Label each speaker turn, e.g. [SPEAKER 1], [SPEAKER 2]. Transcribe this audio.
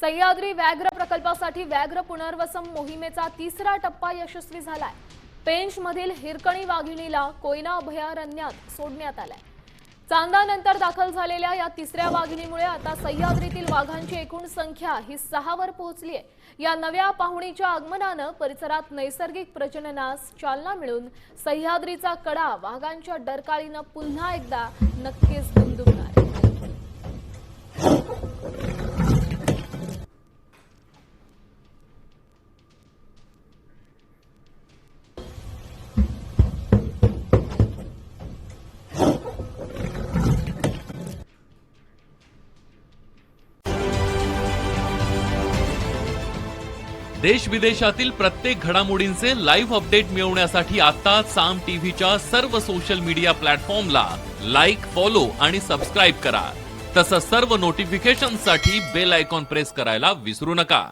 [SPEAKER 1] सह्याद्री व्याघ्र प्रकल्पासाठी व्याघ्र पुनर्वसन मोहिमेचा तिसरा टप्पा यशस्वी झालाय। पेंचमधील हिरकणी वाघिणीला कोयना अभयारण्यात सोडण्यात आलाय। चांदानंतर दाखल झालेल्या या तिसऱ्या वाघिणीमुळे आता सह्याद्रीतील वाघांची एकूण संख्या ही 6 वर पोहोचली आहे। या नव्या पाहुणीच्या आगमनानं परिसरात नैसर्गिक प्रजननास चालना मिळून सह्याद्रीचा कडा वाघांच्या डरकाळीनं पुन्हा एकदा नक्कीच दुमदुमणार।
[SPEAKER 2] देश विदेशातील प्रत्येक घडामोडींचे लाईव्ह अपडेट मिळवण्यासाठी आता साम टीव्हीच्या सर्व सोशल मीडिया प्लॅटफॉर्मला लाईक, फॉलो आणि सबस्क्राईब करा। तसंच सर्व नोटिफिकेशनसाठी बेल आयकॉन प्रेस करायला विसरू नका।